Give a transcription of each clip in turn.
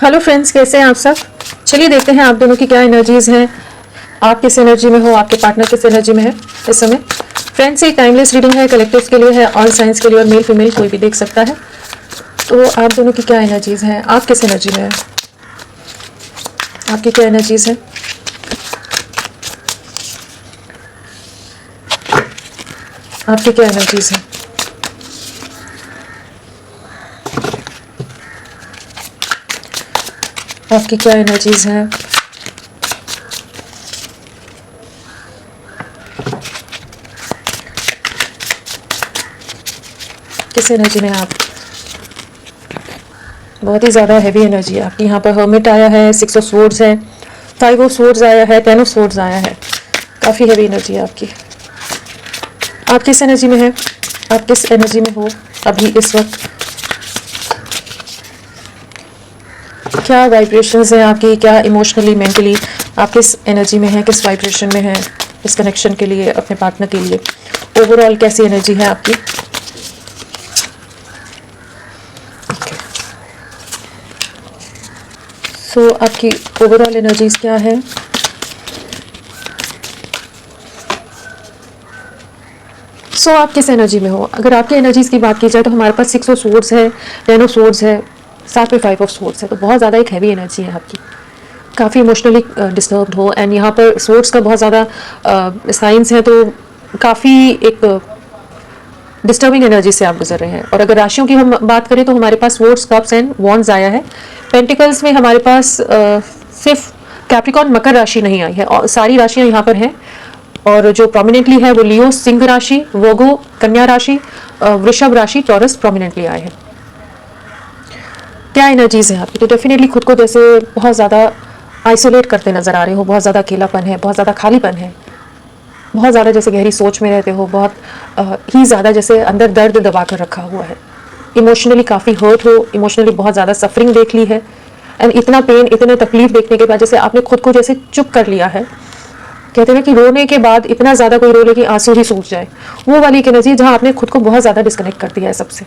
Hello friends, कैसे हैं आप सब। चलिए देखते हैं आप दोनों की क्या एनर्जीज हैं। आप किस एनर्जी में हो, आपके पार्टनर किस एनर्जी में है इस समय। फ्रेंड्स, ये टाइमलेस रीडिंग है, कलेक्टिव्स के लिए है, ऑल साइंस के लिए, और मेल फीमेल कोई भी देख सकता है। तो आप दोनों की क्या एनर्जीज हैं, आप किस एनर्जी में है, आपकी क्या एनर्जीज है। आपकी क्या एनर्जीज है। आपकी क्या एनर्जीज हैं। किस एनर्जी में आप। बहुत ही ज़्यादा हैवी एनर्जी है आपकी। यहाँ पर हर्मिट आया है, 6 ऑफ स्वॉर्ड्स है, 5 ऑफ स्वॉर्ड्स आया है, 10 ऑफ स्वॉर्ड्स आया है। काफ़ी हैवी एनर्जी है आपकी। आप किस एनर्जी में है, आप किस एनर्जी में हो अभी इस वक्त। क्या वाइब्रेशंस हैं आपकी, क्या इमोशनली मेंटली आप किस एनर्जी में हैं, किस वाइब्रेशन में हैं इस कनेक्शन के लिए, अपने पार्टनर के लिए। ओवरऑल कैसी एनर्जी है आपकी। सो आपकी ओवरऑल एनर्जीज क्या है। आप किस एनर्जी में हो। अगर आपकी एनर्जीज की बात की जाए तो हमारे पास 6 ऑफ स्वॉर्ड्स है, 10 ऑफ स्वॉर्ड्स है, साथ में 5 ऑफ स्वॉर्ड्स है। तो बहुत ज़्यादा एक हैवी एनर्जी है आपकी। काफ़ी इमोशनली डिस्टर्ब्ड हो, एंड यहाँ पर स्वॉर्ड्स का बहुत ज़्यादा साइंस है, तो काफ़ी एक डिस्टर्बिंग एनर्जी से आप गुजर रहे हैं। और अगर राशियों की हम बात करें तो हमारे पास स्वॉर्ड्स, कप्स एंड वॉन्ड्स आया है। पेंटिकल्स में हमारे पास सिर्फ कैप्रिकॉर्न मकर राशि नहीं आई है, और सारी राशियाँ यहाँ पर हैं। और जो प्रोमिनेंटली है वो लियो सिंह राशि, वर्गो कन्या राशि, वृषभ राशि, टॉरस प्रोमिनेंटली आए हैं। क्या एनर्जीज है आपकी। तो डेफिनेटली खुद को जैसे बहुत ज़्यादा आइसोलेट करते नज़र आ रहे हो, बहुत ज़्यादा अकेलापन है, बहुत ज़्यादा खालीपन है, बहुत ज़्यादा जैसे गहरी सोच में रहते हो, बहुत ही ज़्यादा जैसे अंदर दर्द दबा कर रखा हुआ है। इमोशनली काफ़ी हर्ट हो, इमोशनली बहुत ज़्यादा सफरिंग देख ली है, एंड इतना पेन, इतने तकलीफ देखने के बाद जैसे आपने खुद को जैसे चुप कर लिया है। कहते हैं कि रोने के बाद इतना ज़्यादा कोई रो ले कि आंसू ही सूख जाए, वो वाली एक एनर्जी जहाँ आपने खुद को बहुत ज़्यादा डिस्कनेक्ट कर दिया है सबसे।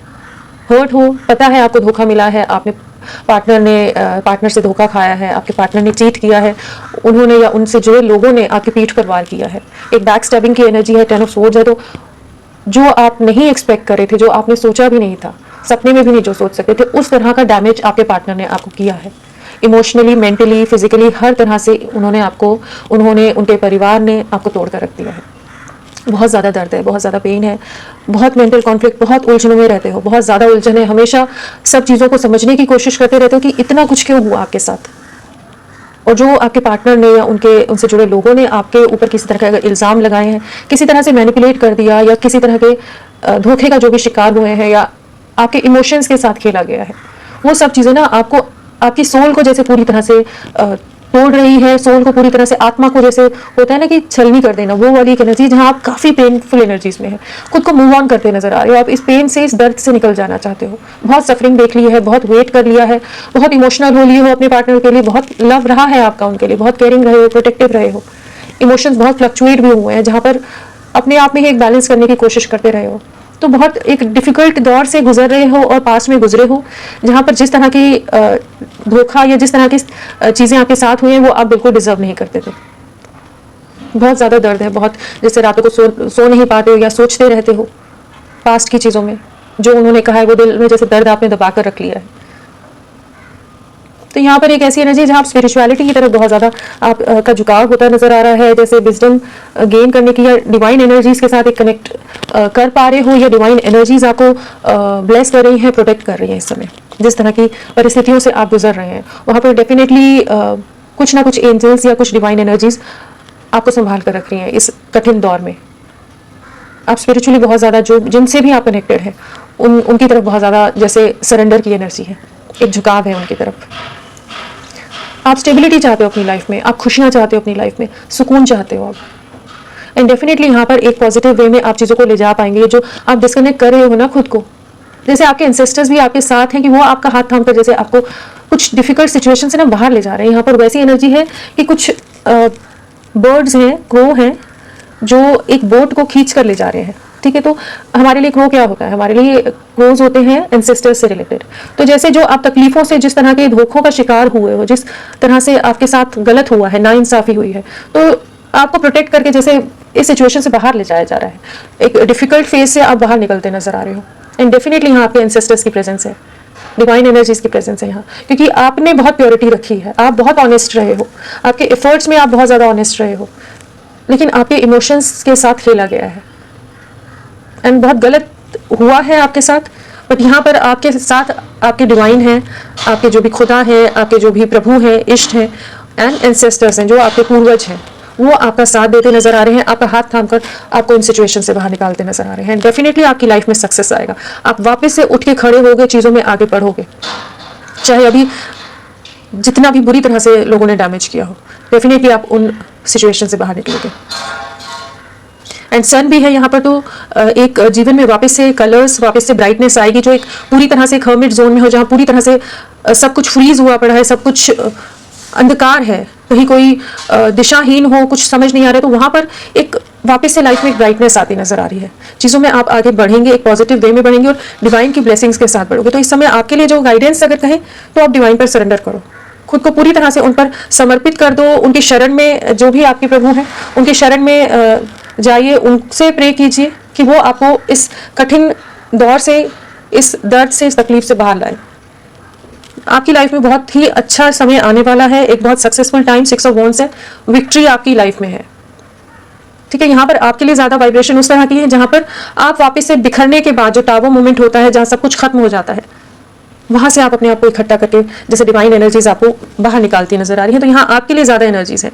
हर्ट हो, पता है आपको धोखा मिला है, आपने पार्टनर से धोखा खाया है, आपके पार्टनर ने चीट किया है, उन्होंने या उनसे जुड़े लोगों ने आपकी पीठ पर वार किया है। एक बैक स्टैबिंग की एनर्जी है, 10 ऑफ स्वॉर्ड्स है। तो जो आप नहीं एक्सपेक्ट कर रहे थे, जो आपने सोचा भी नहीं था, सपने में भी नहीं जो सोच सकते थे, उस तरह का डैमेज आपके पार्टनर ने आपको किया है। इमोशनली, मेंटली, फिजिकली, हर तरह से उन्होंने उनके परिवार ने आपको तोड़ कर रख दिया है। बहुत ज़्यादा दर्द है, बहुत ज़्यादा पेन है, बहुत मेंटल कॉन्फ्लिक्ट, बहुत उलझनों में रहते हो, बहुत ज़्यादा उलझन है। हमेशा सब चीज़ों को समझने की कोशिश करते रहते हो कि इतना कुछ क्यों हुआ आपके साथ। और जो आपके पार्टनर ने या उनसे जुड़े लोगों ने आपके ऊपर किसी तरह का इल्ज़ाम लगाए हैं, किसी तरह से मैनिपुलेट कर दिया, या किसी तरह के धोखे का जो भी शिकार हुए हैं, या आपके इमोशंस के साथ खेला गया है, वो सब चीज़ें ना आपको, आपकी सोल को जैसे पूरी तरह से तोड़ रही है। सोल को पूरी तरह से, आत्मा को जैसे होता है ना कि छलनी कर देना, वो वाली एक एनर्जी जहाँ आप काफ़ी पेनफुल एनर्जीज में है, खुद को मूव ऑन करते नजर आ रहे हो। आप इस पेन से, इस दर्द से निकल जाना चाहते हो। बहुत सफरिंग देख ली है, बहुत वेट कर लिया है, बहुत इमोशनल हो लिए हो अपने पार्टनर के लिए, बहुत लव रहा है आपका उनके लिए, बहुत केयरिंग रहे हो, प्रोटेक्टिव रहे हो। इमोशंस बहुत फ्लक्चुएट भी हुए हैं, जहाँ पर अपने आप में ही एक बैलेंस करने की कोशिश करते रहे हो। तो बहुत एक डिफ़िकल्ट दौर से गुजर रहे हो, और पास में गुजरे हो, जहाँ पर जिस तरह की धोखा या जिस तरह की चीज़ें आपके साथ हुई हैं, वो आप बिल्कुल डिजर्व नहीं करते थे। बहुत ज़्यादा दर्द है, बहुत जैसे रातों को सो नहीं पाते हो, या सोचते रहते हो पास्ट की चीज़ों में, जो उन्होंने कहा है वो दिल में जैसे दर्द आपने दबा कर रख लिया है। तो यहाँ पर एक ऐसी एनर्जी है जहाँ आप स्पिरिचुअलिटी की तरफ बहुत ज़्यादा आप का झुकाव होता नजर आ रहा है, जैसे विजडम गेन करने की, या डिवाइन एनर्जीज के साथ एक कनेक्ट कर पा रहे हो, या डिवाइन एनर्जीज आपको ब्लेस कर रही हैं, प्रोटेक्ट कर रही हैं। इस समय जिस तरह की परिस्थितियों से आप गुजर रहे हैं, वहाँ पर डेफिनेटली कुछ ना कुछ एंजल्स या कुछ डिवाइन एनर्जीज आपको संभाल कर रख रही हैं इस कठिन दौर में। आप स्पिरिचुअली बहुत ज़्यादा, जो जिनसे भी आप कनेक्टेड हैं, उनकी तरफ बहुत ज़्यादा जैसे सरेंडर की एनर्जी है, एक झुकाव है उनकी तरफ। आप स्टेबिलिटी चाहते हो अपनी लाइफ में, आप खुशियाँ चाहते हो अपनी लाइफ में, सुकून चाहते हो आप, एंड डेफिनेटली यहाँ पर एक पॉजिटिव वे में आप चीज़ों को ले जा पाएंगे। जो आप डिस्कनेक्ट कर रहे हो ना खुद को, जैसे आपके एंसेस्टर्स भी आपके साथ हैं कि वो आपका हाथ थाम कर जैसे आपको कुछ डिफिकल्ट सिचुएशन से ना बाहर ले जा रहे हैं। यहाँ पर वैसी एनर्जी है कि कुछ बर्ड्स हैं, क्रो हैं, जो एक बोट को खींच कर ले जा रहे हैं, ठीक है। तो हमारे लिए क्रो क्या होता है, हमारे लिए क्रोज होते हैं एंसेस्टर्स से रिलेटेड। तो जैसे जो आप तकलीफों से, जिस तरह के धोखों का शिकार हुए हो, जिस तरह से आपके साथ गलत हुआ है, नाइंसाफी हुई है, तो आपको प्रोटेक्ट करके जैसे इस सिचुएशन से बाहर ले जाया जा रहा है, एक डिफिकल्ट फेज से आप बाहर निकलते नजर आ रहे हो। एंड डेफिनेटली यहाँ आपके एंसेस्टर्स की प्रेजेंस है, डिवाइन एनर्जीज की प्रेजेंस है यहाँ, क्योंकि आपने बहुत प्योरिटी रखी है, आप बहुत ऑनेस्ट रहे हो, आपके एफर्ट्स में आप बहुत ज़्यादा ऑनेस्ट रहे हो, लेकिन आपके इमोशंस के साथ खेला गया है एंड बहुत गलत हुआ है आपके साथ। बट यहाँ पर आपके साथ आपके डिवाइन हैं, आपके जो भी खुदा हैं, आपके जो भी प्रभु हैं, इष्ट हैं एंड एंसेस्टर्स हैं, जो आपके पूर्वज हैं, वो आपका साथ देते नजर आ रहे हैं, आपका हाथ थामकर आपको इन सिचुएशन से बाहर निकालते नजर आ रहे हैं। डेफिनेटली आपकी लाइफ में सक्सेस आएगा, आप वापस से उठ के खड़े होगे, चीज़ों में आगे बढ़ोगे, चाहे अभी जितना भी बुरी तरह से लोगों ने डैमेज किया हो, डेफिनेटली आप उन सिचुएशन से बाहर निकलोगे। एंड सन भी है यहाँ पर, तो एक जीवन में वापस से कलर्स, वापस से ब्राइटनेस आएगी, जो एक पूरी तरह से एक हर्मिट जोन में हो, जहाँ पूरी तरह से सब कुछ फ्रीज हुआ पड़ा है, सब कुछ अंधकार है, कहीं कोई दिशाहीन हो, कुछ समझ नहीं आ रहा है, तो वहाँ पर एक वापस से लाइफ में एक ब्राइटनेस आती नजर आ रही है, चीज़ों में आप आगे बढ़ेंगे, एक पॉजिटिव वे में बढ़ेंगे और डिवाइन की ब्लेसिंग्स के साथ बढ़ोगे। तो इस समय आपके लिए जो गाइडेंस अगर कहें तो आप डिवाइन पर सरेंडर करो, खुद को पूरी तरह से उन पर समर्पित कर दो, उनकी शरण में, जो भी आपके प्रभु हैं उनकी शरण में जाइए, उनसे प्रे कीजिए कि वो आपको इस कठिन दौर से, इस दर्द से, इस तकलीफ से बाहर लाए। आपकी लाइफ में बहुत ही अच्छा समय आने वाला है, एक बहुत सक्सेसफुल टाइम, 6 ऑफ वॉन्ड्स है, विक्ट्री आपकी लाइफ में है, ठीक है। यहाँ पर आपके लिए ज्यादा वाइब्रेशन उस तरह की है जहां पर आप वापस से बिखरने के बाद जो टावर मोमेंट होता है, जहां सब कुछ खत्म हो जाता है, वहां से आप अपने आप को इकट्ठा करके जैसे डिवाइन एनर्जीज आपको बाहर निकालती नजर आ रही है। तो यहाँ आपके लिए ज्यादा एनर्जीज है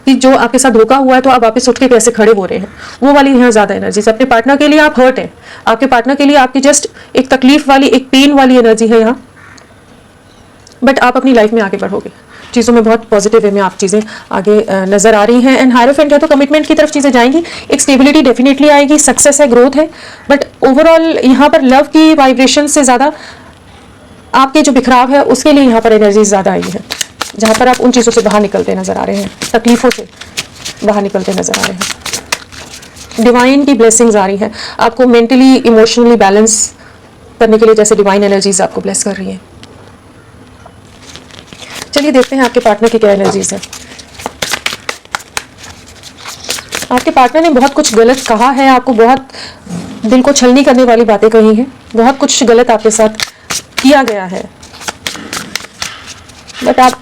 कि जो आपके साथ धोखा हुआ है तो आप वापस उठ के कैसे खड़े हो रहे हैं, वो वाली यहाँ ज्यादा एनर्जीज। अपने पार्टनर के लिए आप हर्ट हैं, आपके पार्टनर के लिए आपकी जस्ट एक तकलीफ वाली, एक पेन वाली एनर्जी है यहाँ, बट आप अपनी लाइफ में आगे बढ़ोगे, चीज़ों में बहुत पॉजिटिव वे में आप चीज़ें आगे नजर आ रही हैं। एंड हायरोफेंट है तो कमिटमेंट की तरफ चीज़ें जाएंगी, एक स्टेबिलिटी डेफिनेटली आएगी, सक्सेस है, ग्रोथ है, बट ओवरऑल यहाँ पर लव की वाइब्रेशन से ज़्यादा आपके जो बिखराव है उसके लिए यहाँ पर एनर्जी ज़्यादा आई है, जहाँ पर आप उन चीज़ों से बाहर निकलते नजर आ रहे हैं, तकलीफ़ों से बाहर निकलते नजर आ रहे हैं। डिवाइन की ब्लेसिंग्स आ रही हैं आपको मेंटली, इमोशनली बैलेंस करने के लिए, जैसे डिवाइन एनर्जीज आपको ब्लेस कर रही हैं। चलिए देखते हैं आपके पार्टनर की क्या एनर्जीज है। आपके पार्टनर ने बहुत कुछ गलत कहा है, आपको बहुत दिल को छलनी करने वाली बातें कही हैं, बहुत कुछ गलत आपके साथ किया गया है, बट आप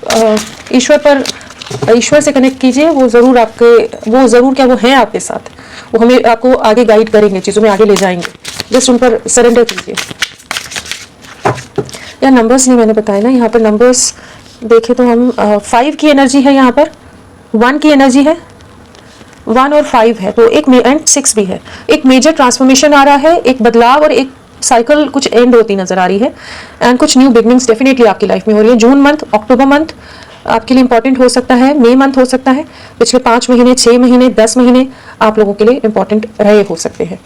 ईश्वर से कनेक्ट कीजिए, वो ज़रूर क्या वो हैं आपके साथ, वो हमें आपको आगे गाइड करेंगे, चीज़ों में आगे ले जाएंगे, जस्ट उन पर सरेंडर कीजिए। यार नंबर्स नहीं मैंने बताया ना, यहाँ पर नंबर्स देखें तो हम 5 की एनर्जी है, यहाँ पर 1 की एनर्जी है, 1 और 5 है, तो एक एंड 6 भी है, एक मेजर ट्रांसफॉर्मेशन आ रहा है, एक बदलाव और एक साइकिल कुछ एंड होती नजर आ रही है, एंड कुछ न्यू बिगनिंग्स डेफिनेटली आपकी लाइफ में हो रही है। जून मंथ, अक्टूबर मंथ आपके लिए इंपॉर्टेंट हो सकता है, मई मंथ हो सकता है, पिछले 5 महीने, 6 महीने, 10 महीने आप लोगों के लिए इंपॉर्टेंट रहे हो सकते हैं।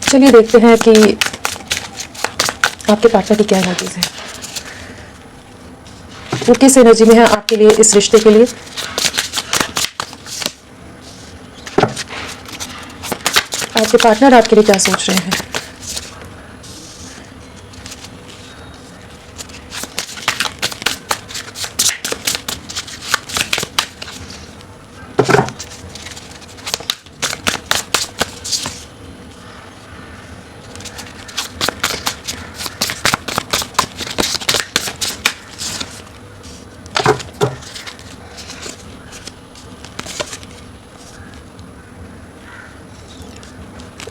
चलिए देखते हैं कि आपके पार्टनर की क्या एनर्जीज है, वो किस एनर्जी में है आपके लिए, इस रिश्ते के लिए। आपके पार्टनर आपके लिए क्या सोच रहे हैं।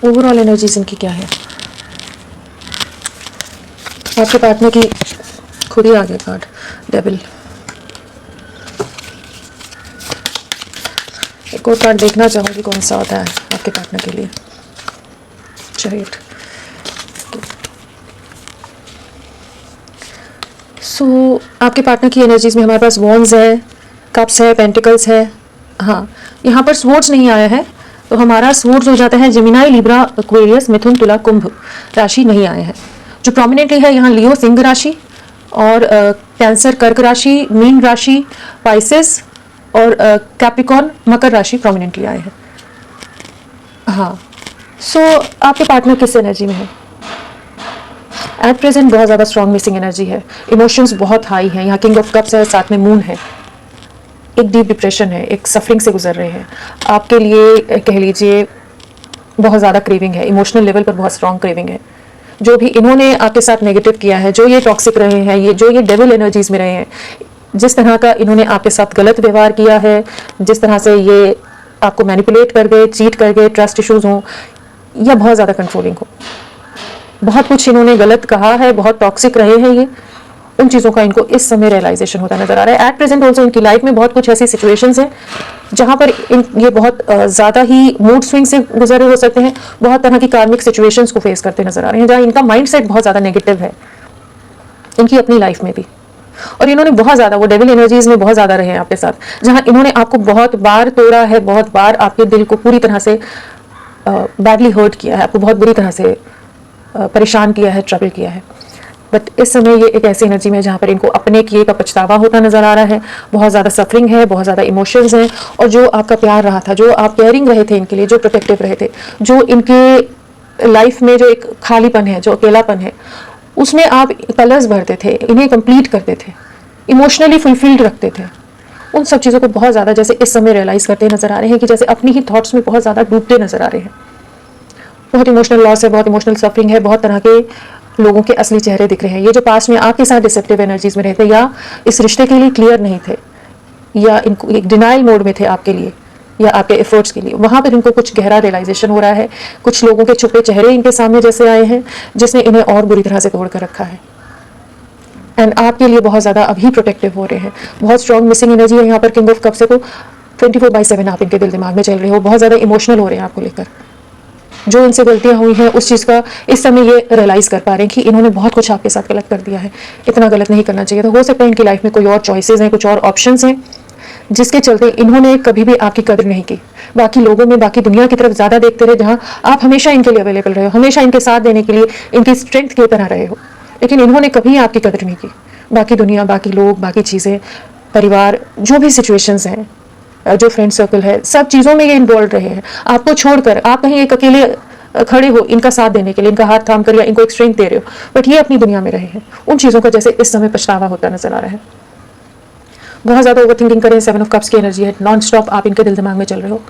ओवरऑल एनर्जीज इनकी क्या है। आपके पार्टनर की खुद ही आ गया कार्ड, डेविल। एक और कार्ड देखना चाहूंगी कौन सा होता है आपके पार्टनर के लिए। चैरियट। सो आपके पार्टनर की एनर्जीज में हमारे पास वॉन्ड्स है, कप्स है, पेंटिकल्स है। हाँ, यहाँ पर स्वॉर्ड्स नहीं आया है, तो हमारा स्वॉर्ड्स हो जाता है जेमिनी, लिब्रा, एक्वेरियस, मिथुन, तुला, कुंभ राशि नहीं आए हैं। जो प्रोमिनेंटली है यहाँ लियो, सिंह राशि, और कैंसर, कर्क राशि, मीन राशि, पाइसेस, और कैप्रिकॉर्न मकर राशि प्रोमिनेंटली आए हैं। हाँ, सो आपके पार्टनर किस एनर्जी में है? एट प्रेजेंट बहुत ज़्यादा स्ट्रॉन्ग मिसिंग एनर्जी है, इमोशंस बहुत हाई है, यहाँ किंग ऑफ कप्स है, साथ में मून है, एक डीप डिप्रेशन है, एक सफरिंग से गुजर रहे हैं। आपके लिए कह लीजिए बहुत ज़्यादा क्रेविंग है, इमोशनल लेवल पर बहुत स्ट्रॉन्ग क्रेविंग है। जो भी इन्होंने आपके साथ नेगेटिव किया है, जो ये टॉक्सिक रहे हैं, ये जो ये डेविल एनर्जीज में रहे हैं, जिस तरह का इन्होंने आपके साथ गलत व्यवहार किया है, जिस तरह से ये आपको मैनिपुलेट कर गए, चीट कर गए, ट्रस्ट इश्यूज हों या बहुत ज़्यादा कंट्रोलिंग हो, बहुत कुछ इन्होंने गलत कहा है, बहुत टॉक्सिक रहे हैं ये, उन चीज़ों का इनको इस समय रियलाइजेशन होता नजर आ रहा है। एट प्रेजेंट ऑल्सो इनकी लाइफ में बहुत कुछ ऐसी सिचुएशंस हैं जहाँ पर ये बहुत ज़्यादा ही मूड स्विंग से गुजरे हो सकते हैं, बहुत तरह की कार्मिक सिचुएशंस को फेस करते नजर आ रहे हैं, जहाँ इनका माइंडसेट बहुत ज़्यादा नेगेटिव है इनकी अपनी लाइफ में भी। और इन्होंने बहुत ज़्यादा वो डेविल एनर्जीज में बहुत ज़्यादा रहे हैं आपके साथ, जहाँ इन्होंने आपको बहुत बार तोड़ा है, बहुत बार आपके दिल को पूरी तरह से बैडली हर्ट किया है, आपको बहुत बुरी तरह से परेशान किया है, ट्रबल किया है। बट इस समय ये एक ऐसी एनर्जी में है जहाँ पर इनको अपने किए का पछतावा होता नजर आ रहा है, बहुत ज़्यादा सफरिंग है, बहुत ज़्यादा इमोशंस हैं, और जो आपका प्यार रहा था, जो आप केयरिंग रहे थे इनके लिए, जो प्रोटेक्टिव रहे थे, जो इनके लाइफ में जो एक खालीपन है, जो अकेलापन है, उसमें आप कलर्स भरते थे, इन्हें कंप्लीट करते थे, इमोशनली फुलफिल्ड रखते थे, उन सब चीज़ों को बहुत ज़्यादा जैसे इस समय रियलाइज़ करते नजर आ रहे हैं कि जैसे अपनी ही थॉट्स में बहुत ज़्यादा डूबते नजर आ रहे हैं। बहुत इमोशनल लॉस है, बहुत इमोशनल सफरिंग है, बहुत तरह के लोगों के असली चेहरे दिख रहे हैं। ये जो पास्ट में आपके साथ डिसेप्टिव एनर्जीज में रहते या इस रिश्ते के लिए क्लियर नहीं थे या इनको एक डिनाइल मोड में थे आपके लिए या आपके एफर्ट्स के लिए, वहाँ पर इनको कुछ गहरा रियलाइजेशन हो रहा है। कुछ लोगों के छुपे चेहरे इनके सामने जैसे आए हैं जिसने इन्हें और बुरी तरह से तोड़ कर रखा है, एंड आपके लिए बहुत ज़्यादा अभी प्रोटेक्टिव हो रहे हैं। बहुत स्ट्रॉन्ग मिसिंग एनर्जी है यहाँ पर किंग ऑफ कप से, को 24/7 आप इनके दिल दिमाग में चल रहे हो, बहुत ज़्यादा इमोशनल हो रहे हैं आपको लेकर। जो इनसे गलतियां हुई हैं उस चीज़ का इस समय ये रियलाइज़ कर पा रहे हैं कि इन्होंने बहुत कुछ आपके साथ गलत कर दिया है, इतना गलत नहीं करना चाहिए था। हो सकता है इनकी लाइफ में कोई और चॉइसेस हैं, कुछ और ऑप्शंस हैं जिसके चलते इन्होंने कभी भी आपकी कदर नहीं की, बाकी लोगों में, बाकी दुनिया की तरफ ज़्यादा देखते रहे, जहाँ आप हमेशा इनके लिए अवेलेबल रहे हो, हमेशा इनके साथ देने के लिए इनकी स्ट्रेंथ की तरह रहे हो, लेकिन इन्होंने कभी आपकी कदर नहीं की। बाकी दुनिया, बाकी लोग, बाकी चीज़ें, परिवार, जो भी सिचुएशंस हैं, जो फ्रेंड सर्कल है, सब चीज़ों में ये इन्वॉल्व रहे हैं। आपको छोड़कर आप कहीं एक अकेले खड़े हो इनका साथ देने के लिए, इनका हाथ थाम कर या इनको एक स्ट्रेंथ दे रहे हो, बट ये अपनी दुनिया में रहे हैं। उन चीज़ों का जैसे इस समय पछतावा होता नजर आ रहा है। बहुत ज़्यादा ओवर थिंकिंग करें, 7 ऑफ कप्स की एनर्जी है, नॉन स्टॉप आप इनके दिल दिमाग में चल रहे हो,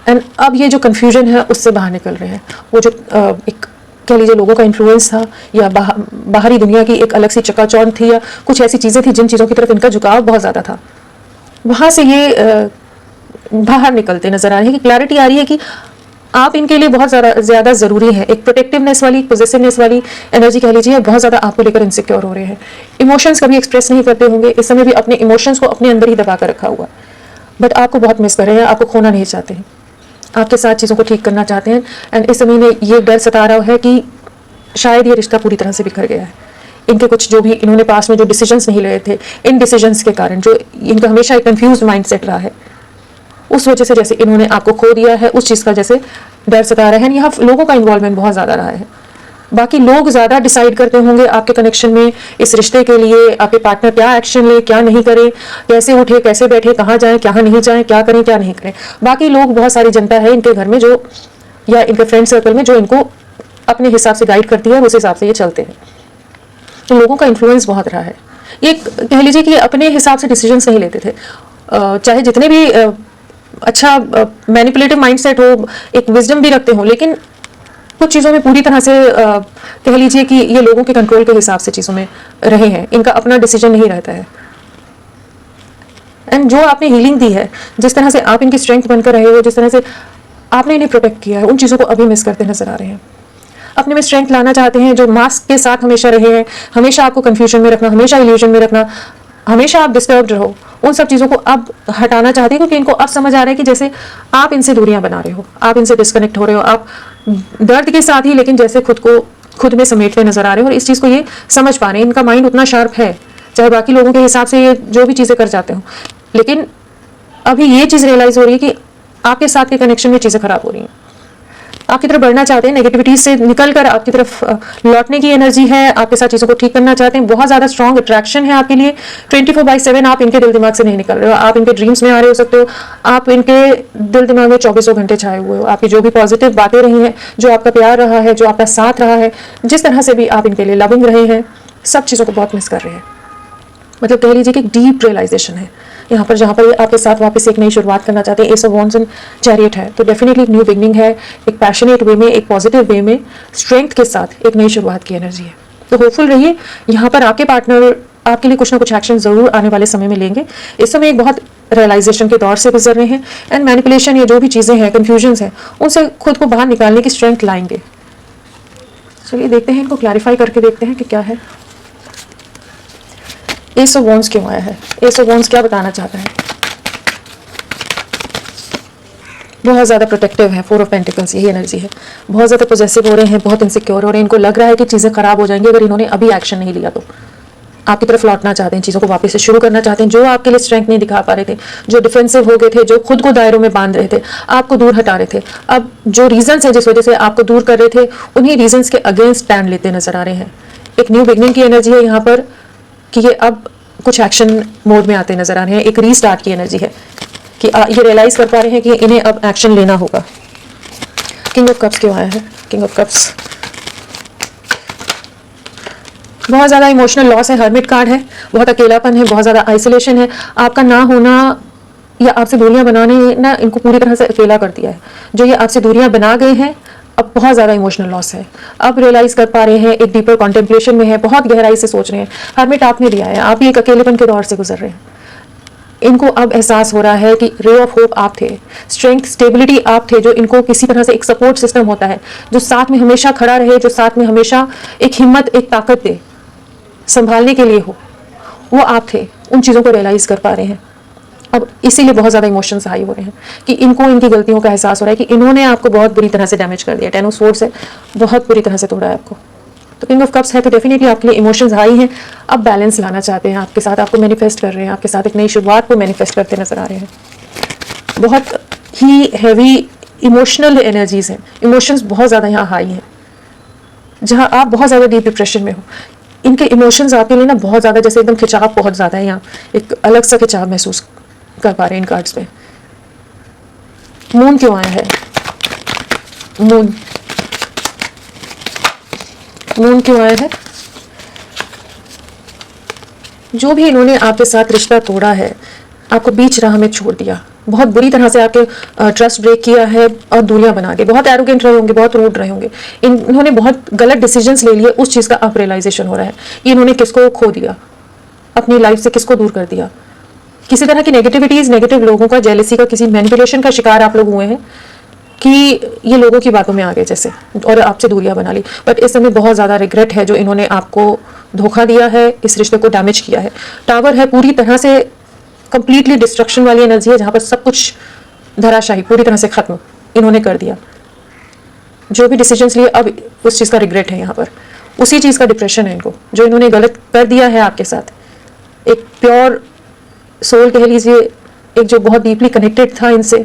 एंड अब ये जो कन्फ्यूजन है उससे बाहर निकल रहे हैं। वो जो एक कह लीजिए लोगों का इन्फ्लुएंस था या बाहरी दुनिया की एक अलग सी चकाचौंध थी या कुछ ऐसी चीज़ें थी जिन चीज़ों की तरफ इनका झुकाव बहुत ज़्यादा था, वहाँ से ये बाहर निकलते नजर आ रहे हैं कि क्लैरिटी आ रही है कि आप इनके लिए बहुत ज़्यादा ज़रूरी है। एक प्रोटेक्टिवनेस वाली, पॉजिटिवनेस वाली एनर्जी कह लीजिए, बहुत ज़्यादा आपको लेकर इनसिक्योर हो रहे हैं। इमोशंस कभी एक्सप्रेस नहीं करते होंगे, इस समय भी अपने इमोशंस को अपने अंदर ही दबा कर रखा हुआ, बट आपको बहुत मिस कर रहे हैं, आपको खोना नहीं चाहते हैं, आपके साथ चीज़ों को ठीक करना चाहते हैं। एंड इस समय में ये डर सता रहा है कि शायद ये रिश्ता पूरी तरह से बिखर गया है। इनके कुछ जो भी इन्होंने पास में जो डिसीजंस नहीं लिए थे, इन डिसीजंस के कारण जो इनका हमेशा एक कंफ्यूज माइंड सेट रहा है, उस वजह से जैसे इन्होंने आपको खो दिया है, उस चीज़ का जैसे डर सता रहा है। यहाँ लोगों का इन्वॉल्वमेंट बहुत ज़्यादा रहा है, बाकी लोग ज़्यादा डिसाइड करते होंगे आपके कनेक्शन में, इस रिश्ते के लिए आपके पार्टनर क्या एक्शन ले, क्या नहीं करे, कैसे उठे, कैसे बैठे, कहाँ जाएं, कहाँ नहीं जाएं, क्या करें, क्या नहीं करें। बाकी लोग, बहुत सारी जनता है इनके घर में जो या इनके फ्रेंड सर्कल में जो इनको अपने हिसाब से गाइड करती है, उस हिसाब से ये चलते हैं। तो लोगों का इन्फ्लुएंस बहुत रहा है। ये कह लीजिए कि अपने हिसाब से डिसीजंस नहीं लेते थे, चाहे जितने भी अच्छा मैनिपुलेटिव माइंडसेट हो, एक विजडम भी रखते हो, लेकिन कुछ चीज़ों में पूरी तरह से कह लीजिए कि ये लोगों के कंट्रोल के हिसाब से चीज़ों में रहे हैं, इनका अपना डिसीजन नहीं रहता है। एंड जो आपने हीलिंग दी है, जिस तरह से आप इनकी स्ट्रेंथ बनकर रहे हो, जिस तरह से आपने इन्हें प्रोटेक्ट किया है, उन चीज़ों को अभी मिस करते नजर आ रहे हैं। अपने में स्ट्रेंथ लाना चाहते हैं, जो मास्क के साथ हमेशा रहे हैं, हमेशा आपको कंफ्यूजन में रखना, हमेशा इल्यूजन में रखना, हमेशा आप डिस्टर्ब्ड रहो, उन सब चीज़ों को अब हटाना चाहते हैं, क्योंकि इनको अब समझ आ रहा है कि जैसे आप इनसे दूरियां बना रहे हो, आप इनसे डिस्कनेक्ट हो रहे हो, आप दर्द के साथ ही लेकिन जैसे खुद को खुद में समेटते नजर आ रहे हो, और इस चीज़ को ये समझ पा रहे हैं। इनका माइंड उतना शार्प है, चाहे बाकी लोगों के हिसाब से ये जो भी चीज़ें कर जाते हो, लेकिन अभी ये चीज़ रियलाइज़ हो रही है कि आपके साथ के कनेक्शन में चीज़ें खराब हो रही हैं, आपकी तरफ बढ़ना चाहते हैं, नेगेटिविटीज से निकलकर आपकी तरफ लौटने की एनर्जी है, आपके साथ चीज़ों को ठीक करना चाहते हैं। बहुत ज़्यादा स्ट्रॉन्ग अट्रैक्शन है आपके लिए। 24/7 आप इनके दिल दिमाग से नहीं निकल रहे हो, आप इनके ड्रीम्स में आ रहे हो सकते हो, आप इनके दिल दिमाग में 24 घंटे छाए हुए हो। आपकी जो भी पॉजिटिव बातें रही हैं, जो आपका प्यार रहा है, जो आपका साथ रहा है, जिस तरह से भी आप इनके लिए लविंग रहे हैं, सब चीज़ों को बहुत मिस कर रहे हैं। मतलब कह लीजिए कि एक डीप रियलाइजेशन है यहाँ पर, जहाँ पर ये आपके साथ वापस एक नई शुरुआत करना चाहते हैं। S of wands and chariot है, तो डेफिनेटली एक न्यू बिगनिंग है, एक पैशनेट वे में, एक पॉजिटिव वे में, स्ट्रेंथ के साथ एक नई शुरुआत की एनर्जी है। तो होपफुल रहिए, यहाँ पर आपके पार्टनर आपके लिए कुछ ना कुछ एक्शन जरूर आने वाले समय में लेंगे। इस समय एक बहुत रियलाइजेशन के दौर से गुजर रहे हैं, एंड मैनिपुलेशन या जो भी चीज़ें हैं, कन्फ्यूजन्स हैं, उनसे खुद को बाहर निकालने की स्ट्रेंथ लाएंगे। चलिए देखते हैं, इनको क्लैरिफाई करके देखते हैं कि क्या है। एस ऑफ वॉन्ड्स क्यों आया है? एस ऑफ वॉन्ड्स क्या बताना चाहता है? बहुत ज़्यादा प्रोटेक्टिव है, 4 ऑफ पेंटिकल्स यही एनर्जी है। बहुत ज़्यादा पॉजेसिव हो रहे हैं, बहुत इनसिक्योर हो रहे हैं, इनको लग रहा है कि चीज़ें खराब हो जाएंगी अगर इन्होंने अभी एक्शन नहीं लिया। तो आपकी तरफ लौटना चाहते हैं, चीज़ों को वापस से शुरू करना चाहते हैं। जो आपके लिए स्ट्रेंथ नहीं दिखा पा रहे थे, जो डिफेंसिव हो गए थे, जो खुद को दायरों में बांध रहे थे, आपको दूर हटा रहे थे, अब जो रीजंस है जिस वजह से आपको दूर कर रहे थे, उन्हीं रीजंस के अगेंस्ट स्टैंड लेते नजर आ रहे हैं। एक न्यू बिगनिंग की एनर्जी है यहाँ पर कि ये अब कुछ एक्शन मोड में आते नजर आ रहे हैं। एक रीस्टार्ट की एनर्जी है कि ये रियलाइज कर पा रहे हैं कि इन्हें अब एक्शन लेना होगा। किंग ऑफ कप्स क्यों आया है? किंग ऑफ कप्स बहुत ज़्यादा इमोशनल लॉस है, हर्मिट कार्ड है, बहुत अकेलापन है, बहुत ज़्यादा आइसोलेशन है। आपका ना होना या आपसे दूरियां बनाने ना इनको पूरी तरह से अकेला कर दिया है। जो ये आपसे दूरियां बना गए हैं, अब बहुत ज़्यादा इमोशनल लॉस है। अब रियलाइज कर पा रहे हैं, एक डीपर कॉन्टेम्पलेशन में है, बहुत गहराई से सोच रहे हैं। हर्मिट आपने दिया है, आप ही एक अकेलेपन के दौर से गुजर रहे हैं। इनको अब एहसास हो रहा है कि रे ऑफ होप आप थे, स्ट्रेंथ स्टेबिलिटी आप थे, जो इनको किसी तरह से एक सपोर्ट सिस्टम होता है, जो साथ में हमेशा खड़ा रहे, जो साथ में हमेशा एक हिम्मत, एक ताकत दे, संभालने के लिए हो, वो आप थे। उन चीज़ों को रियलाइज कर पा रहे हैं। अब इसीलिए बहुत ज़्यादा इमोशंस हाई हो रहे हैं कि इनको इनकी गलतियों का एहसास हो रहा है कि इन्होंने आपको बहुत बुरी तरह से डैमेज कर दिया। 10 ऑफ स्वॉर्ड्स है, बहुत बुरी तरह से तोड़ा है आपको। तो किंग ऑफ कप्स है, तो डेफिनेटली आपके लिए इमोशंस हाई हैं। अब बैलेंस लाना चाहते हैं आपके साथ, आपको मैनिफेस्ट कर रहे हैं, आपके साथ एक नई शुरुआत को मैनिफेस्ट करते नजर आ रहे हैं। बहुत ही हैवी इमोशनल एनर्जीज हैं, इमोशंस बहुत ज़्यादा यहाँ हाई हैं। जहाँ आप बहुत ज़्यादा डीप डिप्रेशन में हो, इनके इमोशंस आपके लिए ना बहुत ज़्यादा, जैसे एकदम खिंचाव बहुत ज़्यादा है, यहाँ एक अलग सा खिंचाव महसूस कर पा रहे हैं इन कार्ड्स पे। मून क्यों आया है? मून क्यों आया है? जो भी इन्होंने आपके साथ रिश्ता तोड़ा है, आपको बीच राह में छोड़ दिया, बहुत बुरी तरह से आपके ट्रस्ट ब्रेक किया है और दूरियां बना दी, बहुत एरोगेंट रहे होंगे, बहुत रूड रहे होंगे, इन्होंने बहुत गलत डिसीजंस ले लिए, उस चीज़ का अब रियलाइजेशन हो रहा है कि इन्होंने किसको खो दिया, अपनी लाइफ से किसको दूर कर दिया। किसी तरह की नेगेटिविटीज, नेगेटिव लोगों का, जेलसी का, किसी मैनिपुलेशन का शिकार आप लोग हुए हैं कि ये लोगों की बातों में आ गए जैसे, और आपसे दूरियां बना ली। बट इस समय बहुत ज़्यादा रिग्रेट है जो इन्होंने आपको धोखा दिया है, इस रिश्ते को डैमेज किया है। टावर है, पूरी तरह से कंप्लीटली डिस्ट्रक्शन वाली एनर्जी है, जहाँ पर सब कुछ धराशाही, पूरी तरह से खत्म इन्होंने कर दिया। जो भी डिसीजंस लिए अब उस चीज़ का रिग्रेट है यहाँ पर, उसी चीज़ का डिप्रेशन है इनको, जो इन्होंने गलत कर दिया है आपके साथ। एक प्योर सोल कह लीजिए, एक जो बहुत डीपली कनेक्टेड था इनसे,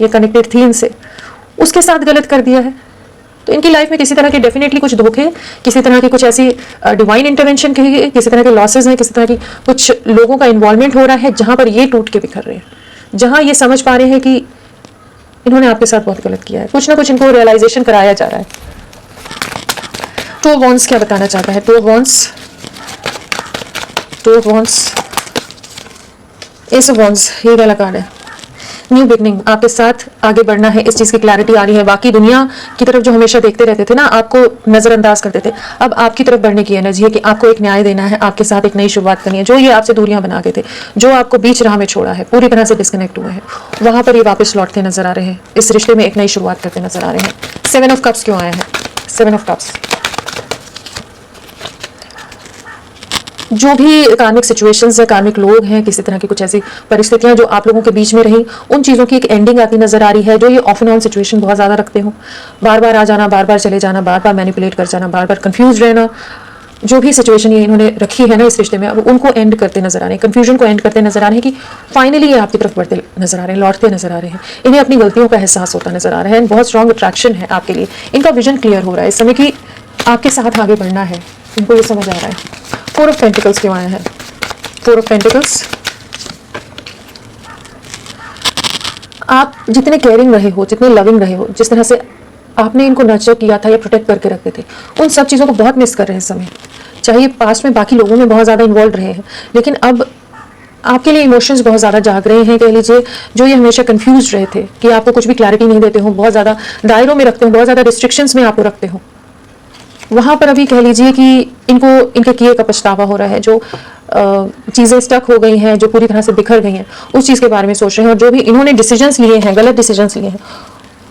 ये कनेक्टेड थी इनसे, उसके साथ गलत कर दिया है। तो इनकी लाइफ में किसी तरह के डेफिनेटली कुछ धोखे, किसी तरह की कुछ ऐसी डिवाइन इंटरवेंशन कहिए, किसी तरह के लॉसेज हैं, किसी तरह की कुछ लोगों का इन्वॉल्वमेंट हो रहा है, जहाँ पर ये टूट के बिखर रहे हैं, जहाँ ये समझ पा रहे हैं कि इन्होंने आपके साथ बहुत गलत किया है। कुछ ना कुछ इनको रियलाइजेशन कराया जा रहा है। टू ऑफ वॉन्ड्स क्या बताना चाहता है? Two of wands, S of wands, ये वाला कार्ड है। न्यू बिगनिंग, आपके साथ आगे बढ़ना है, इस चीज़ की क्लैरिटी आ रही है। बाकी दुनिया की तरफ जो हमेशा देखते रहते थे ना, आपको नज़रअंदाज करते थे, अब आपकी तरफ बढ़ने की एनर्जी है कि आपको एक न्याय देना है, आपके साथ एक नई शुरुआत करनी है। जो ये आपसे दूरियां बना गए थे, जो आपको बीच राह में छोड़ा है, पूरी तरह से डिस्कनेक्ट हुए हैं, वहाँ पर ये वापस लौटते नजर आ रहे हैं, इस रिश्ते में एक नई शुरुआत करते नजर आ रहे हैं। 7 ऑफ कप्स क्यों आया है? 7 ऑफ कप्स, जो भी कार्मिक सिचुएशंस है, कार्मिक लोग हैं, किसी तरह की कुछ ऐसी परिस्थितियां जो आप लोगों के बीच में रही, उन चीज़ों की एक एंडिंग आती नजर आ रही है। जो ये ऑफ एंड ऑन सिचुएशन बहुत ज़्यादा रखते हो, बार बार आ जाना, बार बार चले जाना, बार बार मैनिपुलेट कर जाना, बार बार कंफ्यूज रहना, जो भी सिचुएशन ये इन्होंने रखी है ना इस रिश्ते में, अब उनको एंड करते नजर आ रहे हैं, कंफ्यूजन को एंड करते नजर आ रहे हैं कि फाइनली ये आपकी तरफ बढ़ते नजर आ रहे हैं, लौटते नजर आ रहे हैं। इन्हें अपनी गलतियों का एहसास होता नजर आ रहा है, बहुत स्ट्रॉन्ग अट्रैक्शन है आपके लिए। इनका विजन क्लियर हो रहा है इस समय कि आपके साथ आगे बढ़ना है, इनको ये समझ आ रहा है। 4 ऑफ पेंटिकल्स क्यों आया है? 4 ऑफ पेंटिकल्स, आप जितने केयरिंग रहे हो, जितने लविंग रहे हो, जिस तरह से आपने इनको नर्चर किया था या प्रोटेक्ट करके रखते थे, उन सब चीज़ों को बहुत मिस कर रहे हैं इस समय। चाहे पास्ट में बाकी लोगों में बहुत ज़्यादा इन्वॉल्व रहे हैं, लेकिन अब आपके लिए इमोशंस बहुत ज़्यादा जाग रहे हैं। कह लीजिए जो ये हमेशा कंफ्यूज रहे थे कि आपको कुछ भी क्लैरिटी नहीं देते हो, बहुत ज़्यादा दायरों में रखते हो, बहुत ज़्यादा रिस्ट्रिक्शंस में आपको रखते हो, वहाँ पर अभी कह लीजिए कि इनको इनके किए का पछतावा हो रहा है। जो चीज़ें स्टक हो गई हैं, जो पूरी तरह से बिखर गई हैं, उस चीज़ के बारे में सोच रहे हैं। और जो भी इन्होंने डिसीजंस लिए हैं, गलत डिसीजंस लिए हैं,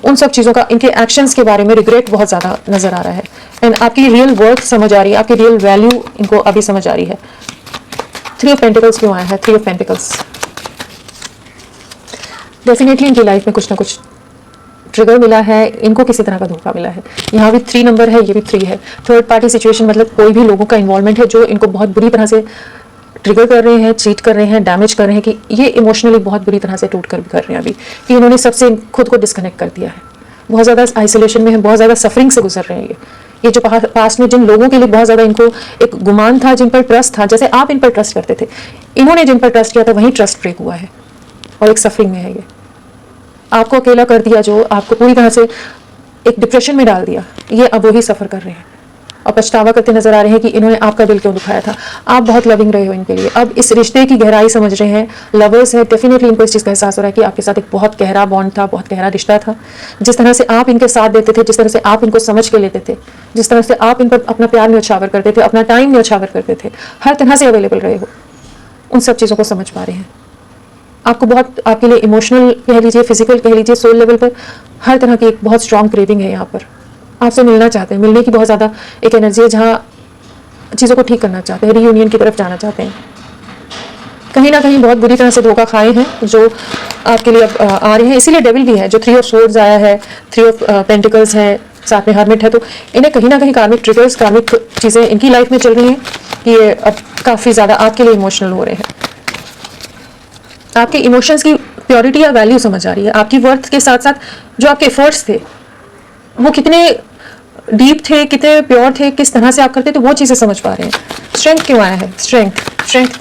उन सब चीज़ों का, इनके एक्शंस के बारे में रिग्रेट बहुत ज़्यादा नज़र आ रहा है। एंड आपकी रियल वर्थ समझ आ रही है, आपकी रियल वैल्यू इनको अभी समझ आ रही है। 3 ऑफ पेंटिकल्स क्यों आया है? 3 ऑफ पेंटिकल्स, डेफिनेटली इनकी लाइफ में कुछ ना कुछ ट्रिगर मिला है, इनको किसी तरह का धोखा मिला है। यहाँ भी 3 नंबर है, ये भी 3 है। थर्ड पार्टी सिचुएशन, मतलब कोई भी लोगों का इन्वॉल्वमेंट है जो इनको बहुत बुरी तरह से ट्रिगर कर रहे हैं, चीट कर रहे हैं, डैमेज कर रहे हैं, कि ये इमोशनली बहुत बुरी तरह से टूट कर कर रहे हैं अभी, कि इन्होंने सबसे खुद को डिस्कनेक्ट कर दिया है, बहुत ज़्यादा आइसोलेशन में है, बहुत ज़्यादा सफरिंग से गुजर रहे हैं। ये जो पास्ट में जिन लोगों के लिए बहुत ज़्यादा इनको एक गुमान था, जिन पर ट्रस्ट था, जैसे आप इन पर ट्रस्ट करते थे, इन्होंने जिन पर ट्रस्ट किया था वहीं ट्रस्ट ब्रेक हुआ है और एक सफरिंग में है। ये आपको अकेला कर दिया, जो आपको पूरी तरह से एक डिप्रेशन में डाल दिया, ये अब वही सफ़र कर रहे हैं और पछतावा करते नजर आ रहे हैं कि इन्होंने आपका दिल क्यों दुखाया था। आप बहुत लविंग रहे हो इनके लिए, अब इस रिश्ते की गहराई समझ रहे हैं, लवर्स हैं। डेफिनेटली इनको इस चीज़ का एहसास हो रहा है कि आपके साथ एक बहुत गहरा बॉन्ड था, बहुत गहरा रिश्ता था। जिस तरह से आप इनके साथ देते थे, जिस तरह से आप इनको समझ के लेते थे, जिस तरह से आप इन पर अपना प्यार न्यौछावर करते थे, अपना टाइम न्यौछावर करते थे, हर तरह से अवेलेबल रहे हो, उन सब चीज़ों को समझ पा रहे हैं। आपको बहुत, आपके लिए इमोशनल कह लीजिए, फिजिकल कह लीजिए, सोल लेवल पर हर तरह की एक बहुत स्ट्रॉन्ग क्रेविंग है। यहाँ पर आपसे मिलना चाहते हैं, मिलने की बहुत ज़्यादा एक एनर्जी है, जहाँ चीज़ों को ठीक करना चाहते हैं, रीयूनियन की तरफ जाना चाहते हैं। कहीं ना कहीं बहुत बुरी तरह से धोखा खाए हैं जो आपके लिए अब आ रहे हैं, इसीलिए डेविल भी है, जो 3 ऑफ सोर्ड्स आया है, 3 ऑफ पेंटिकल्स है, साथ में हर्मिट है। तो इन्हें कहीं ना कहीं कार्मिक ट्रिगर्स, कार्मिक चीज़ें इनकी लाइफ में चल रही हैं कि ये अब काफ़ी ज़्यादा आपके लिए इमोशनल हो रहे हैं। आपके इमोशंस की प्योरिटी या वैल्यू समझ आ रही है, आपकी वर्थ के साथ साथ जो आपके एफर्ट्स थे वो कितने डीप थे, कितने प्योर थे, किस तरह से आप करते, तो वो चीज़ें समझ पा रहे हैं। स्ट्रेंथ क्यों आया है? स्ट्रेंथ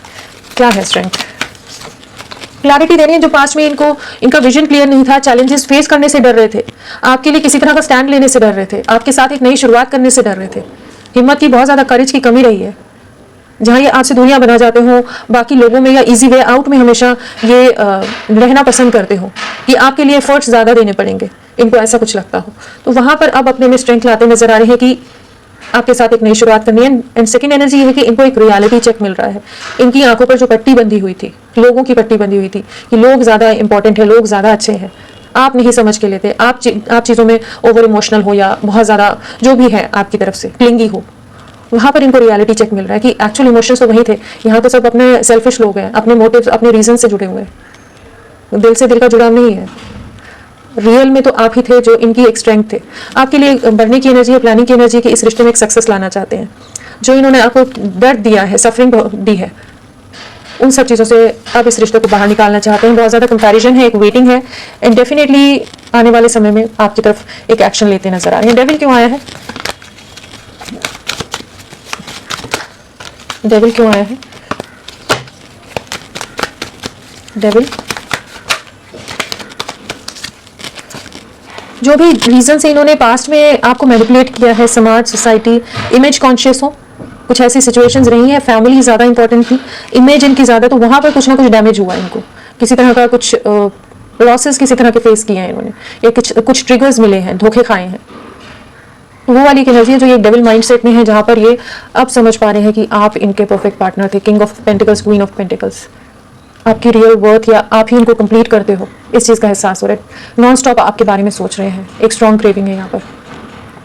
क्या है? स्ट्रेंथ क्लैरिटी दे रही है। जो पास्ट में इनका विजन क्लियर नहीं था, चैलेंजेस फेस करने से डर रहे थे, आपके लिए किसी तरह का स्टैंड लेने से डर रहे थे, आपके साथ एक नई शुरुआत करने से डर रहे थे, हिम्मत की बहुत ज़्यादा, करेज की कमी रही है। जहाँ ये आपसे दुनिया बना जाते हो, बाकी लोगों में या इजी वे आउट में हमेशा ये रहना पसंद करते हो कि आपके लिए एफर्ट्स ज़्यादा देने पड़ेंगे, इनको ऐसा कुछ लगता हो, तो वहाँ पर अब अपने में स्ट्रेंथ लाते नजर आ रहे हैं कि आपके साथ एक नई शुरुआत करनी है। एंड सेकंड एनर्जी ये है कि इनको एक रियलिटी चेक मिल रहा है। इनकी आंखों पर जो पट्टी बंधी हुई थी, लोगों की पट्टी बंधी हुई थी कि लोग ज़्यादा इंपॉर्टेंट है, लोग ज़्यादा अच्छे हैं, आप नहीं समझ के लेते, आप चीज़ों में ओवर इमोशनल हो या बहुत ज़्यादा जो भी है आपकी तरफ से क्लिंगी हो, वहाँ पर इनको रियलिटी चेक मिल रहा है कि एक्चुअल इमोशंस तो वही थे। यहाँ तो सब अपने सेल्फिश लोग हैं, अपने मोटिव्स, अपने रीजन से जुड़े हुए हैं, दिल से दिल का जुड़ाव नहीं है। रियल में तो आप ही थे जो इनकी एक स्ट्रेंथ थे। आपके लिए बढ़ने की एनर्जी है, प्लानिंग की एनर्जी, कि इस रिश्ते में एक सक्सेस लाना चाहते हैं। जो इन्होंने आपको दर्द दिया है, सफरिंग दी है, उन सब चीज़ों से अब इस रिश्ते को बाहर निकालना चाहते हैं। बहुत ज़्यादा कंपैरिजन है, एक वेटिंग है, एंड डेफिनेटली आने वाले समय में आपकी तरफ एक एक्शन लेते नजर आ रहे हैं। डेविल क्यों आया है? डेविल क्यों आया है? डेविल जो भी रीजन से इन्होंने पास्ट में आपको मैनिपुलेट किया है, समाज, सोसाइटी, इमेज कॉन्शियस हो, कुछ ऐसी सिचुएशंस रही हैं, फैमिली ज़्यादा इंपॉर्टेंट थी, इमेज इनकी ज़्यादा, तो वहाँ पर कुछ ना कुछ डैमेज हुआ इनको, किसी तरह का कुछ लॉसेस किसी तरह के फेस किए हैं इन्होंने, या कुछ ट्रिगर्स मिले हैं, धोखे खाए हैं। वो वाली एक एनर्जी है जो ये डेविल माइंडसेट में है, जहाँ पर ये अब समझ पा रहे हैं कि आप इनके परफेक्ट पार्टनर थे, king of pentacles, queen of pentacles, आपकी रियल वर्थ या आप ही इनको कंप्लीट करते हो, इस चीज़ का एहसास हो रहा है। नॉन स्टॉप आपके बारे में सोच रहे हैं, एक स्ट्रॉन्ग क्रेविंग है यहाँ पर।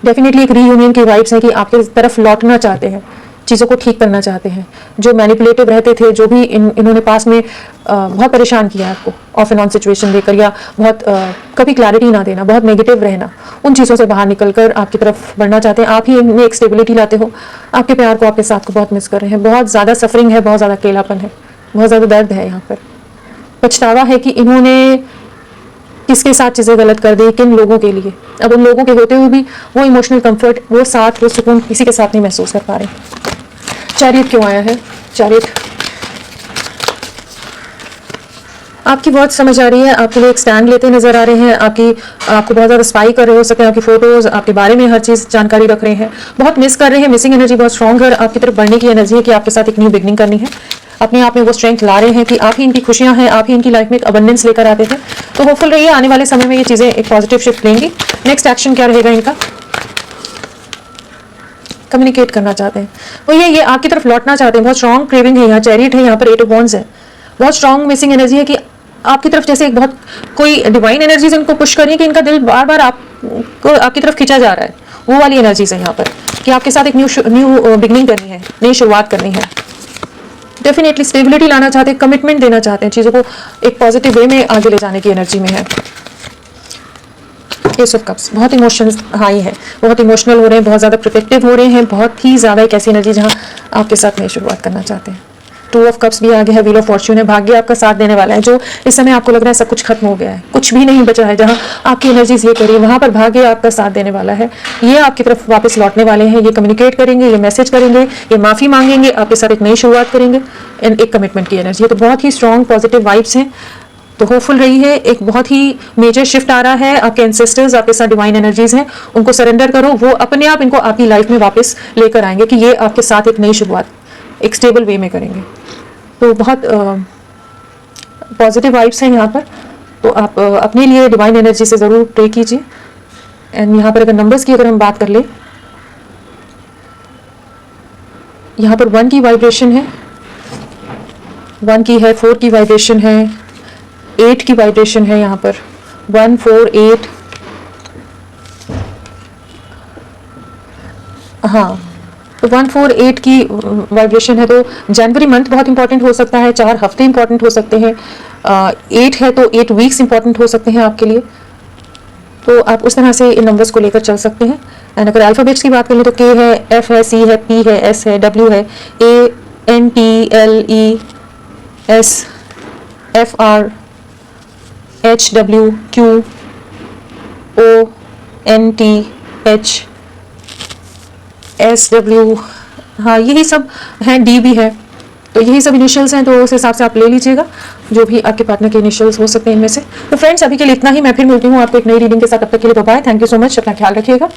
डेफिनेटली एक रीयूनियन की वाइब्स है कि आपके तरफ लौटना चाहते हैं, चीज़ों को ठीक करना चाहते हैं। जो मैनिपुलेटिव रहते थे, जो भी इन्होंने पास में बहुत परेशान किया आपको ऑफ एंड ऑन सिचुएशन देकर, या बहुत कभी क्लैरिटी ना देना, बहुत नेगेटिव रहना, उन चीज़ों से बाहर निकलकर आपकी तरफ बढ़ना चाहते हैं। आप ही इनमें एक स्टेबिलिटी लाते हो। आपके प्यार को, आपके साथ को बहुत मिस कर रहे हैं। बहुत ज़्यादा सफरिंग है, बहुत ज़्यादा अकेलापन है, बहुत ज़्यादा दर्द है यहाँ पर। पछतावा है कि इन्होंने किसके साथ चीज़ें गलत कर दी, किन लोगों के लिए। अब उन लोगों के होते हुए भी वो इमोशनल कंफर्ट, वो साथ, वो सुकून किसी के साथ नहीं महसूस कर पा रहे। चैरियट क्यों आया है? चैरियट आपकी बहुत समझ आ रही है, आपके लिए एक स्टैंड लेते नजर आ रहे हैं, आपको बहुत ज़्यादा स्पाई कर रहे हो सकते हैं, आपकी फोटोज, आपके बारे में हर चीज़ जानकारी रख रहे हैं, बहुत मिस कर रहे हैं। मिसिंग एनर्जी बहुत स्ट्रॉन्ग है, आपकी तरफ बढ़ने की एनर्जी है कि आपके साथ एक न्यू बिगनिंग करनी है। अपने आप में वो स्ट्रेंथ ला रहे हैं कि आप ही इनकी खुशियां हैं, आप ही इनकी लाइफ में एक अबंडेंस लेकर आते थे। तो होपफुल रहिए, आने वाले समय में ये चीज़ें एक पॉजिटिव शिफ्ट लेंगी। नेक्स्ट एक्शन क्या रहेगा इनका? कम्युनिकेट करना चाहते हैं वो, ये आपकी तरफ लौटना चाहते हैं। बहुत स्ट्रॉन्ग क्रेविंग है यहाँ। चैरियट है यहाँ पर, 8 ऑफ वॉन्ड्स है। बहुत स्ट्रॉन्ग मिसिंग एनर्जी है कि आपकी तरफ जैसे एक बहुत कोई डिवाइन एनर्जीज इनको पुश कर रही है कि इनका दिल बार बार आपको आपकी तरफ खींचा जा रहा है। वो वाली एनर्जीज है यहाँ पर कि आपके साथ एक न्यू बिगनिंग करनी है, नई शुरुआत करनी है। डेफिनेटली स्टेबिलिटी लाना चाहते हैं, कमिटमेंट देना चाहते हैं, चीज़ों को एक पॉजिटिव वे में आगे ले जाने की एनर्जी में है। एस ऑफ कप्स बहुत इमोशंस हाई है, बहुत इमोशनल हो रहे हैं, बहुत ज़्यादा प्रोटेक्टिव हो रहे हैं, बहुत ही ज़्यादा एक ऐसी एनर्जी जहाँ आपके साथ नई शुरुआत करना चाहते हैं। 2 ऑफ कप्स भी आगे है, व्हील ऑफ फॉर्च्यून है। भाग्य आपका साथ देने वाला है। जो इस समय आपको लग रहा है सब कुछ खत्म हो गया है, कुछ भी नहीं बचा है, जहाँ आपकी एनर्जीज ये करिए वहाँ पर भाग्य आपका साथ देने वाला है। ये आपकी तरफ वापस लौटने वाले हैं, ये कम्युनिकेट करेंगे, ये मैसेज करेंगे, ये माफ़ी मांगेंगे, आपके साथ एक नई शुरुआत करेंगे, एक कमिटमेंट की एनर्जी है। तो बहुत ही स्ट्रॉन्ग पॉजिटिव वाइब्स हैं। तो होपफुल रही है, एक बहुत ही मेजर शिफ्ट आ रहा है। आपके एंसेस्टर्स आपके साथ डिवाइन एनर्जीज हैं, उनको सरेंडर करो, वो अपने आप इनको आपकी लाइफ में वापस लेकर आएंगे कि ये आपके साथ एक नई शुरुआत एक स्टेबल वे में करेंगे। तो बहुत पॉजिटिव वाइब्स हैं यहाँ पर। तो आप अपने लिए डिवाइन एनर्जी से ज़रूर प्रे कीजिए। एंड यहाँ पर अगर नंबर्स की अगर हम बात कर ले, यहाँ पर 1 की वाइब्रेशन है, 1 की है, 4 की वाइब्रेशन है, 8 की वाइब्रेशन है यहाँ पर, 1 4 8। हाँ, तो 1 4 8 की वाइब्रेशन है। तो जनवरी मंथ बहुत इंपॉर्टेंट हो सकता है, 4 हफ्ते इंपॉर्टेंट हो सकते हैं। 8 है तो 8 वीक्स इंपॉर्टेंट हो सकते हैं आपके लिए। तो आप उस तरह से इन नंबर्स को लेकर चल सकते हैं। एंड अगर अल्फ़ाबेट्स की बात करें तो K है, F है, C है, P है, S है, W है, A N T L E S F R H W Q O N T H S W, हाँ यही सब हैं, D भी है। तो यही सब इनिशियल्स हैं, तो उस हिसाब से आप ले लीजिएगा जो भी आपके पार्टनर के इनिशियल्स हो सकते हैं इनमें से। तो फ्रेंड्स अभी के लिए इतना ही। मैं फिर मिलती हूँ आपको एक नई रीडिंग के साथ। तब तक के लिए bye. Thank you so much, अपना ख्याल रखिएगा।